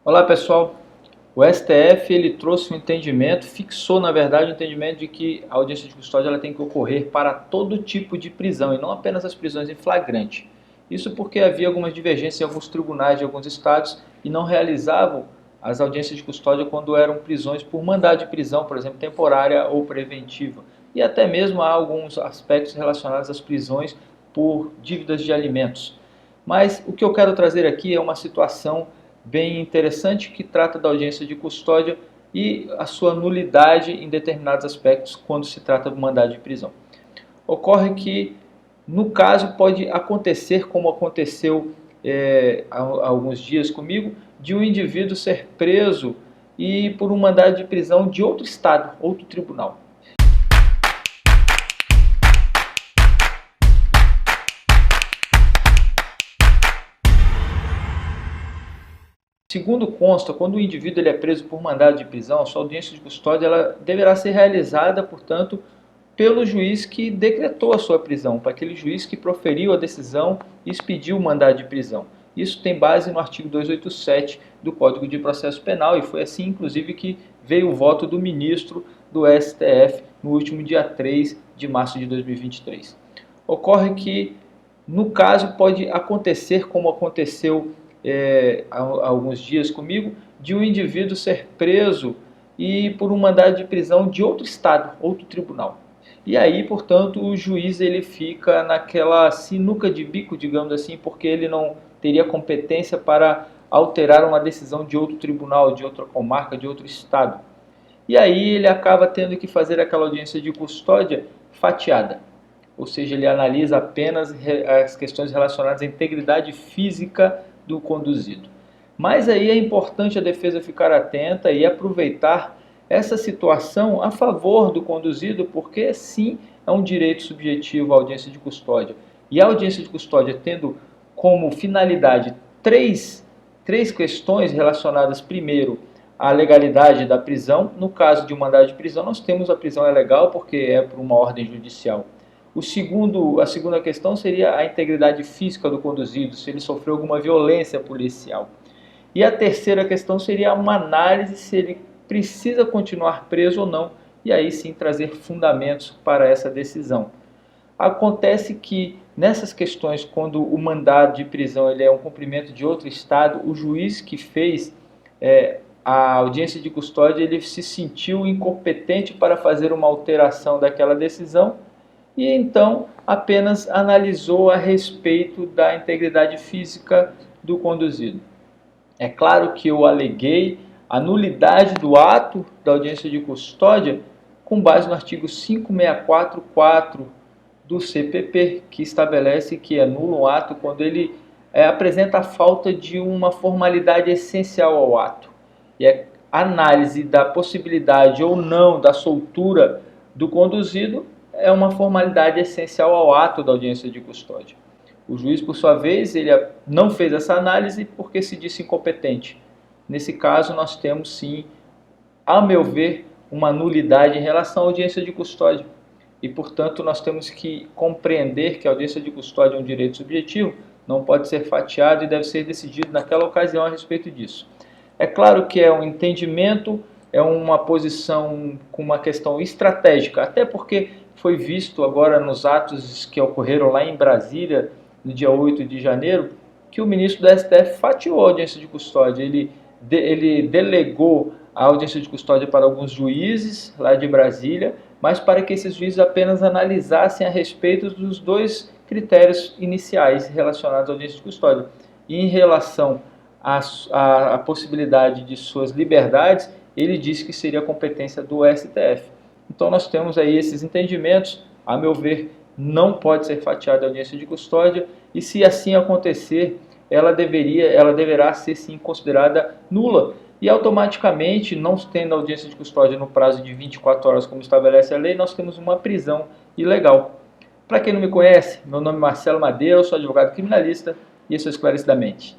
Olá pessoal, o STF ele trouxe um entendimento, fixou na verdade o entendimento de que a audiência de custódia ela tem que ocorrer para todo tipo de prisão e não apenas as prisões em flagrante. Isso porque havia algumas divergências em alguns tribunais de alguns estados e não realizavam as audiências de custódia quando eram prisões por mandado de prisão, por exemplo, temporária ou preventiva. E até mesmo há alguns aspectos relacionados às prisões por dívidas de alimentos. Mas o que eu quero trazer aqui é uma situação bem interessante que trata da audiência de custódia e a sua nulidade em determinados aspectos quando se trata do mandado de prisão. Ocorre que, no caso, pode acontecer, como aconteceu há alguns dias comigo, de um indivíduo ser preso e por um mandado de prisão de outro estado, outro tribunal. Segundo consta, quando o indivíduo ele é preso por mandado de prisão, sua audiência de custódia ela deverá ser realizada, portanto, pelo juiz que decretou a sua prisão, para aquele juiz que proferiu a decisão e expediu o mandado de prisão. Isso tem base no artigo 287 do Código de Processo Penal e foi assim, inclusive, que veio o voto do ministro do STF no último dia 3 de março de 2023. Ocorre que, no caso, pode acontecer, como aconteceu há alguns dias comigo, de um indivíduo ser preso e por um mandado de prisão de outro estado, outro tribunal. E aí, portanto, o juiz ele fica naquela sinuca de bico, digamos assim, porque ele não teria competência para alterar uma decisão de outro tribunal, de outra comarca, de outro estado. E aí ele acaba tendo que fazer aquela audiência de custódia fatiada. Ou seja, ele analisa apenas as questões relacionadas à integridade física do conduzido. Mas aí é importante a defesa ficar atenta e aproveitar essa situação a favor do conduzido, porque sim, é um direito subjetivo a audiência de custódia. E a audiência de custódia tendo como finalidade três questões relacionadas, primeiro, à legalidade da prisão. No caso de um mandado de prisão, nós temos a prisão é legal porque é por uma ordem judicial. A segunda questão seria a integridade física do conduzido, se ele sofreu alguma violência policial. E a terceira questão seria uma análise se ele precisa continuar preso ou não, e aí sim trazer fundamentos para essa decisão. Acontece que nessas questões, quando o mandado de prisão ele é um cumprimento de outro estado, o juiz que fez a audiência de custódia ele se sentiu incompetente para fazer uma alteração daquela decisão e então apenas analisou a respeito da integridade física do conduzido. É claro que eu aleguei a nulidade do ato da audiência de custódia com base no artigo 5644 do CPP, que estabelece que é nulo um ato quando ele apresenta a falta de uma formalidade essencial ao ato. E a análise da possibilidade ou não da soltura do conduzido é uma formalidade essencial ao ato da audiência de custódia. O juiz, por sua vez, ele não fez essa análise porque se disse incompetente. Nesse caso, nós temos sim, a meu ver, uma nulidade em relação à audiência de custódia. E, portanto, nós temos que compreender que a audiência de custódia é um direito subjetivo, não pode ser fatiado e deve ser decidido naquela ocasião a respeito disso. É claro que é um entendimento, é uma posição com uma questão estratégica, até porque foi visto agora nos atos que ocorreram lá em Brasília, no dia 8 de janeiro, que o ministro do STF fatiou a audiência de custódia. Ele delegou a audiência de custódia para alguns juízes lá de Brasília, mas para que esses juízes apenas analisassem a respeito dos dois critérios iniciais relacionados à audiência de custódia. E em relação à possibilidade de suas liberdades, ele disse que seria competência do STF. Então nós temos aí esses entendimentos, a meu ver, não pode ser fatiada a audiência de custódia e se assim acontecer, ela deverá ser sim considerada nula e automaticamente, não tendo audiência de custódia no prazo de 24 horas como estabelece a lei, nós temos uma prisão ilegal. Para quem não me conhece, meu nome é Marcelo Madeira, eu sou advogado criminalista e esse é o Esclarecidamente.